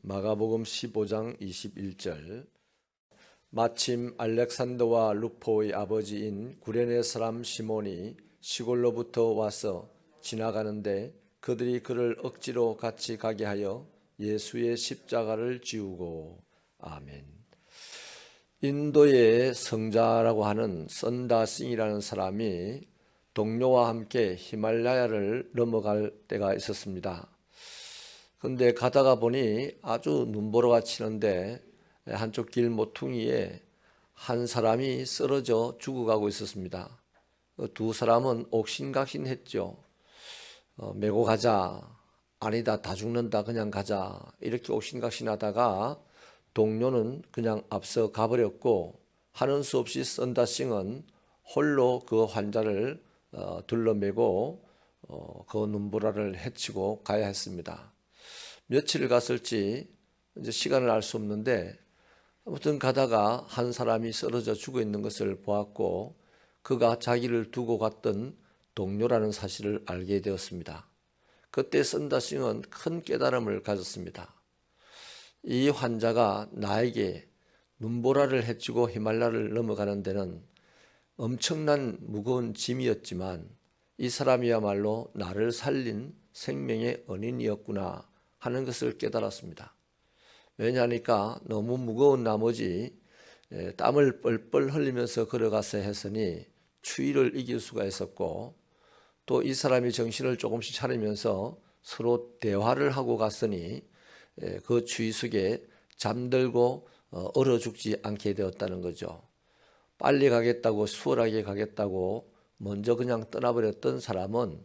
마가복음 15장 21절. 마침 알렉산더와 루포의 아버지인 구레네 사람 시몬이 시골로부터 와서 지나가는데 그들이 그를 억지로 같이 가게 하여 예수의 십자가를 지우고. 아멘. 인도의 성자라고 하는 선다싱이라는 사람이 동료와 함께 히말라야를 넘어갈 때가 있었습니다. 그런데 가다가 보니 아주 눈보라가 치는데 한쪽 길 모퉁이에 한 사람이 쓰러져 죽어가고 있었습니다. 두 사람은 옥신각신했죠. 메고 가자, 아니다, 다 죽는다, 그냥 가자, 이렇게 옥신각신하다가 동료는 그냥 앞서 가버렸고, 하는 수 없이 선다싱은 홀로 그 환자를 둘러매고 그 눈보라를 헤치고 가야 했습니다. 며칠 갔을지 이제 시간을 알 수 없는데, 아무튼 가다가 한 사람이 쓰러져 죽어 있는 것을 보았고, 그가 자기를 두고 갔던 동료라는 사실을 알게 되었습니다. 그때 선다싱은 큰 깨달음을 가졌습니다. 이 환자가 나에게 눈보라를 헤치고 히말라야를 넘어가는 데는 엄청난 무거운 짐이었지만 이 사람이야말로 나를 살린 생명의 은인이었구나 하는 것을 깨달았습니다. 왜냐하니까 너무 무거운 나머지 땀을 뻘뻘 흘리면서 걸어가서 했으니 추위를 이길 수가 있었고, 또 이 사람이 정신을 조금씩 차리면서 서로 대화를 하고 갔으니 그 추위 속에 잠들고 얼어 죽지 않게 되었다는 거죠. 빨리 가겠다고, 수월하게 가겠다고 먼저 그냥 떠나버렸던 사람은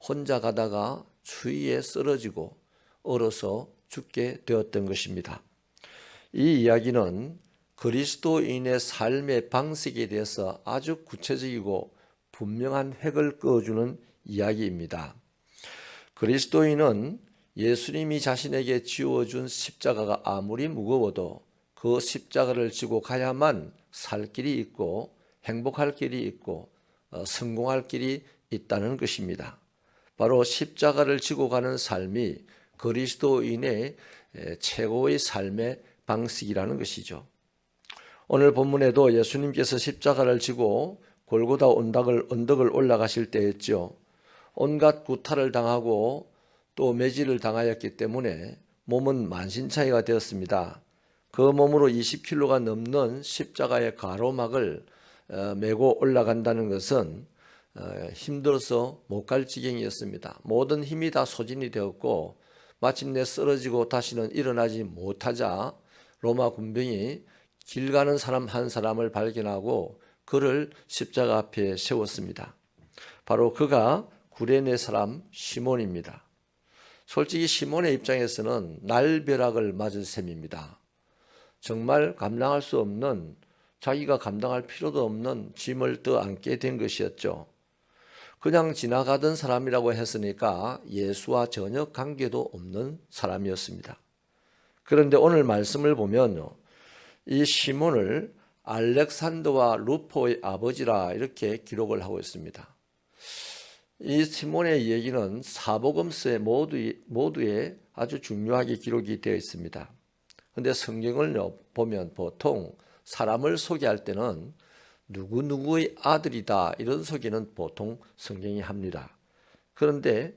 혼자 가다가 추위에 쓰러지고 얼어서 죽게 되었던 것입니다. 이 이야기는 그리스도인의 삶의 방식에 대해서 아주 구체적이고 분명한 획을 그어주는 이야기입니다. 그리스도인은 예수님이 자신에게 지어준 십자가가 아무리 무거워도 그 십자가를 지고 가야만 살 길이 있고 행복할 길이 있고 성공할 길이 있다는 것입니다. 바로 십자가를 지고 가는 삶이 그리스도인의 최고의 삶의 방식이라는 것이죠. 오늘 본문에도 예수님께서 십자가를 지고 골고다 언덕을 올라가실 때였죠. 온갖 구타를 당하고 또 매질을 당하였기 때문에 몸은 만신창이가 되었습니다. 그 몸으로 20kg가 넘는 십자가의 가로막을 메고 올라간다는 것은 힘들어서 못 갈 지경이었습니다. 모든 힘이 다 소진이 되었고 마침내 쓰러지고 다시는 일어나지 못하자 로마 군병이 길 가는 사람 한 사람을 발견하고 그를 십자가 앞에 세웠습니다. 바로 그가 구레네 사람 시몬입니다. 솔직히 시몬의 입장에서는 날벼락을 맞은 셈입니다. 정말 감당할 수 없는, 자기가 감당할 필요도 없는 짐을 떠안게 된 것이었죠. 그냥 지나가던 사람이라고 했으니까 예수와 전혀 관계도 없는 사람이었습니다. 그런데 오늘 말씀을 보면 이 시몬을 알렉산더와 루포의 아버지라 이렇게 기록을 하고 있습니다. 이 시몬의 얘기는 사복음서에 모두에 아주 중요하게 기록이 되어 있습니다. 그런데 성경을 보면 보통 사람을 소개할 때는 누구누구의 아들이다 이런 소개는 보통 성경이 합니다. 그런데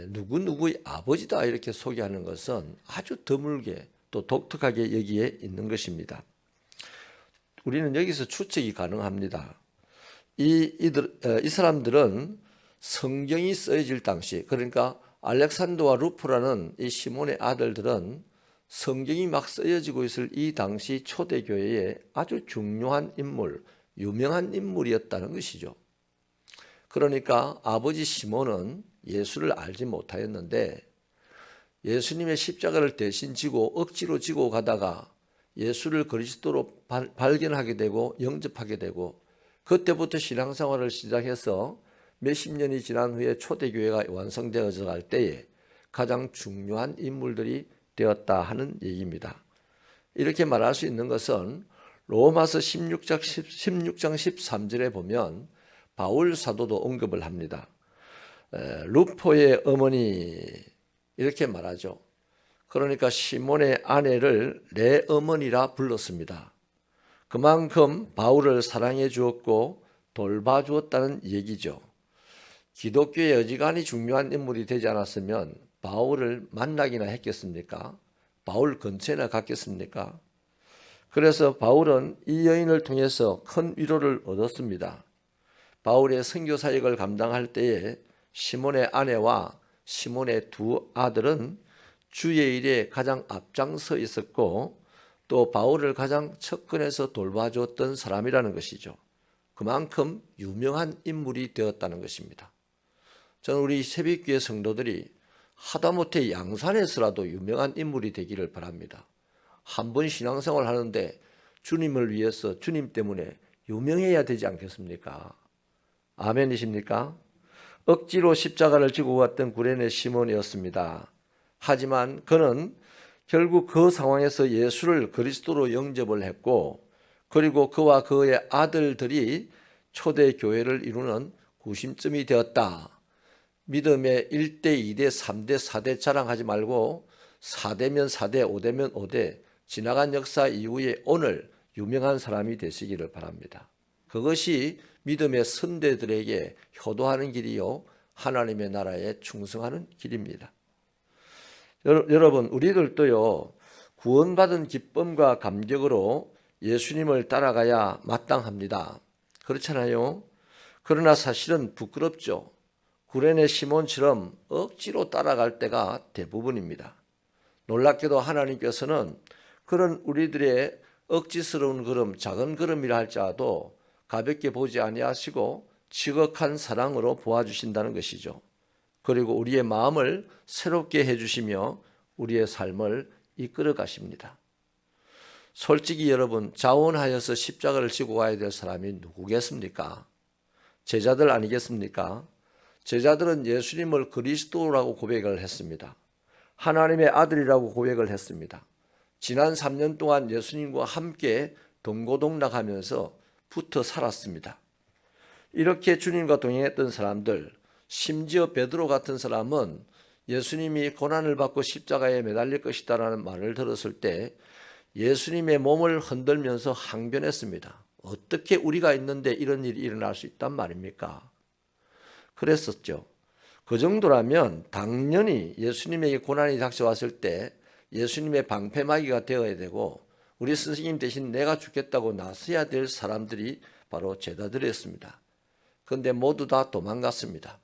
누구누구의 아버지다 이렇게 소개하는 것은 아주 드물게 또 독특하게 여기에 있는 것입니다. 우리는 여기서 추측이 가능합니다. 이 사람들은 성경이 쓰여질 당시, 그러니까 알렉산더와 루프라는 이 시몬의 아들들은 성경이 막 쓰여지고 있을 이 당시 초대교회의 아주 중요한 인물, 유명한 인물이었다는 것이죠. 그러니까 아버지 시몬은 예수를 알지 못하였는데 예수님의 십자가를 대신 지고 억지로 지고 가다가 예수를 그리스도로 발견하게 되고 영접하게 되고 그때부터 신앙생활을 시작해서 몇십 년이 지난 후에 초대교회가 완성되어져 갈 때에 가장 중요한 인물들이 되었다 하는 얘기입니다. 이렇게 말할 수 있는 것은 로마서 16장 13절에 보면 바울 사도도 언급을 합니다. 루포의 어머니 이렇게 말하죠. 그러니까 시몬의 아내를 내 어머니라 불렀습니다. 그만큼 바울을 사랑해 주었고 돌봐 주었다는 얘기죠. 기독교의 어지간히 중요한 인물이 되지 않았으면 바울을 만나기나 했겠습니까? 바울 근처에나 갔겠습니까? 그래서 바울은 이 여인을 통해서 큰 위로를 얻었습니다. 바울의 선교 사역을 감당할 때에 시몬의 아내와 시몬의 두 아들은 주의 일에 가장 앞장서 있었고 또 바울을 가장 측근에서 돌봐주었던 사람이라는 것이죠. 그만큼 유명한 인물이 되었다는 것입니다. 저는 우리 새벽교회 성도들이 하다못해 양산에서라도 유명한 인물이 되기를 바랍니다. 한 번 신앙생활 하는데 주님을 위해서 주님 때문에 유명해야 되지 않겠습니까? 아멘이십니까? 억지로 십자가를 지고 갔던 구레네 시몬이었습니다. 하지만 그는 결국 그 상황에서 예수를 그리스도로 영접을 했고 그리고 그와 그의 아들들이 초대 교회를 이루는 구심점이 되었다. 믿음의 1대, 2대, 3대, 4대 자랑하지 말고 4대면 4대, 5대면 5대 지나간 역사 이후에 오늘 유명한 사람이 되시기를 바랍니다. 그것이 믿음의 선대들에게 효도하는 길이요 하나님의 나라에 충성하는 길입니다. 여러분 우리들도요 구원받은 기쁨과 감격으로 예수님을 따라가야 마땅합니다. 그렇잖아요. 그러나 사실은 부끄럽죠. 구레네 시몬처럼 억지로 따라갈 때가 대부분입니다. 놀랍게도 하나님께서는 그런 우리들의 억지스러운 걸음, 작은 걸음이라 할지라도 가볍게 보지 아니하시고 지극한 사랑으로 보아주신다는 것이죠. 그리고 우리의 마음을 새롭게 해주시며 우리의 삶을 이끌어 가십니다. 솔직히 여러분 자원하여서 십자가를 지고 가야 될 사람이 누구겠습니까? 제자들 아니겠습니까? 제자들은 예수님을 그리스도라고 고백을 했습니다. 하나님의 아들이라고 고백을 했습니다. 지난 3년 동안 예수님과 함께 동고동락하면서 붙어 살았습니다. 이렇게 주님과 동행했던 사람들, 심지어 베드로 같은 사람은 예수님이 고난을 받고 십자가에 매달릴 것이다라는 말을 들었을 때 예수님의 몸을 흔들면서 항변했습니다. 어떻게 우리가 있는데 이런 일이 일어날 수 있단 말입니까? 그랬었죠. 그 정도라면 당연히 예수님에게 고난이 닥쳐왔을 때 예수님의 방패막이가 되어야 되고 우리 스승님 대신 내가 죽겠다고 나서야 될 사람들이 바로 제자들이었습니다. 그런데 모두 다 도망갔습니다.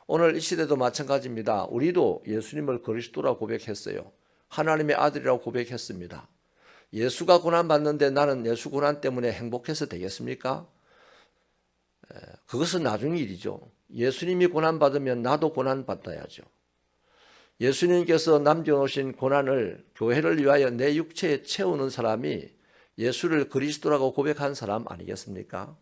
오늘 이 시대도 마찬가지입니다. 우리도 예수님을 그리스도라고 고백했어요. 하나님의 아들이라고 고백했습니다. 예수가 고난받는데 나는 예수 고난 때문에 행복해서 되겠습니까? 그것은 나중 일이죠. 예수님이 고난받으면 나도 고난받아야죠. 예수님께서 남겨놓으신 고난을 교회를 위하여 내 육체에 채우는 사람이 예수를 그리스도라고 고백한 사람 아니겠습니까?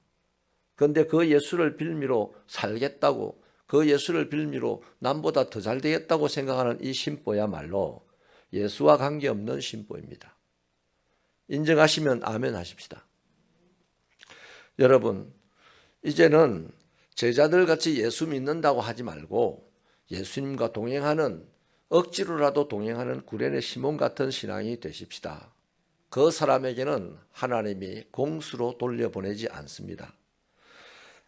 그런데 그 예수를 빌미로 살겠다고 그 예수를 빌미로 남보다 더 잘 되겠다고 생각하는 이 신보야말로 예수와 관계없는 신보입니다. 인정하시면 아멘 하십시다. 여러분 이제는 제자들 같이 예수 믿는다고 하지 말고 예수님과 동행하는 억지로라도 동행하는 구레네 시몬 같은 신앙이 되십시다. 그 사람에게는 하나님이 공수로 돌려보내지 않습니다.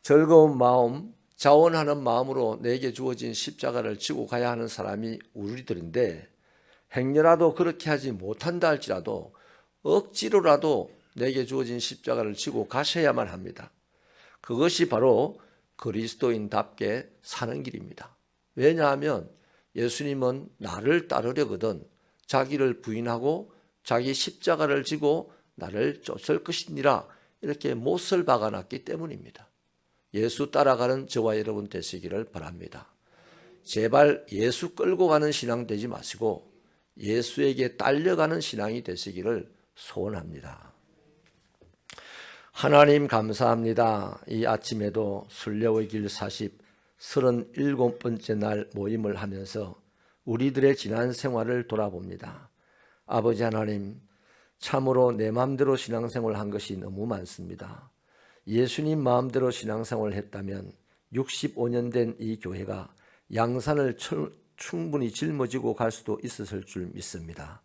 즐거운 마음, 자원하는 마음으로 내게 주어진 십자가를 지고 가야 하는 사람이 우리들인데 행여라도 그렇게 하지 못한다 할지라도 억지로라도 내게 주어진 십자가를 지고 가셔야만 합니다. 그것이 바로 그리스도인답게 사는 길입니다. 왜냐하면 예수님은 나를 따르려거든 자기를 부인하고 자기 십자가를 지고 나를 쫓을 것이니라 이렇게 못을 박아놨기 때문입니다. 예수 따라가는 저와 여러분 되시기를 바랍니다. 제발 예수 끌고 가는 신앙 되지 마시고 예수에게 딸려가는 신앙이 되시기를 소원합니다. 하나님 감사합니다. 이 아침에도 순례의 길 37번째 날 모임을 하면서 우리들의 지난 생활을 돌아봅니다. 아버지 하나님, 참으로 내 마음대로 신앙생활을 한 것이 너무 많습니다. 예수님 마음대로 신앙생활을 했다면 65년 된 이 교회가 양산을 충분히 짊어지고 갈 수도 있었을 줄 믿습니다.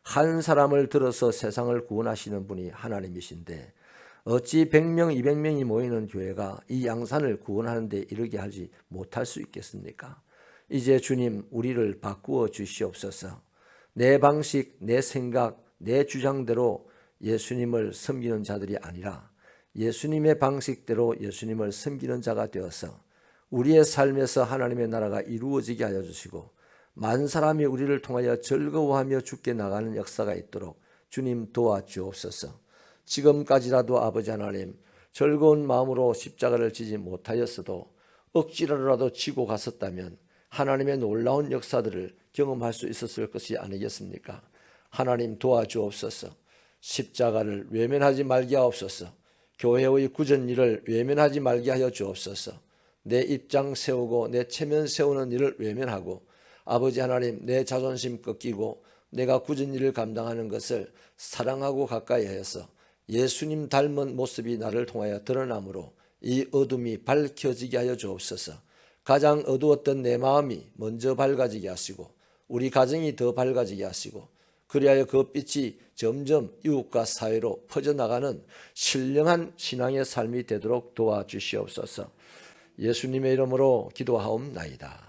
한 사람을 들어서 세상을 구원하시는 분이 하나님이신데 어찌 100명, 200명이 모이는 교회가 이 양산을 구원하는 데 이르게 하지 못할 수 있겠습니까? 이제 주님 우리를 바꾸어 주시옵소서. 내 방식, 내 생각, 내 주장대로 예수님을 섬기는 자들이 아니라 예수님의 방식대로 예수님을 섬기는 자가 되어서 우리의 삶에서 하나님의 나라가 이루어지게 하여 주시고 많은 사람이 우리를 통하여 즐거워하며 죽게 나가는 역사가 있도록 주님 도와주옵소서. 지금까지라도 아버지 하나님 즐거운 마음으로 십자가를 지지 못하였어도 억지로라도 지고 갔었다면 하나님의 놀라운 역사들을 경험할 수 있었을 것이 아니겠습니까? 하나님 도와주옵소서. 십자가를 외면하지 말게 하옵소서. 교회의 굳은 일을 외면하지 말게 하여 주옵소서. 내 입장 세우고 내 체면 세우는 일을 외면하고 아버지 하나님 내 자존심 꺾이고 내가 굳은 일을 감당하는 것을 사랑하고 가까이 하여서 예수님 닮은 모습이 나를 통하여 드러나므로 이 어둠이 밝혀지게 하여 주옵소서. 가장 어두웠던 내 마음이 먼저 밝아지게 하시고 우리 가정이 더 밝아지게 하시고 그리하여 그 빛이 점점 이웃과 사회로 퍼져나가는 신령한 신앙의 삶이 되도록 도와주시옵소서. 예수님의 이름으로 기도하옵나이다.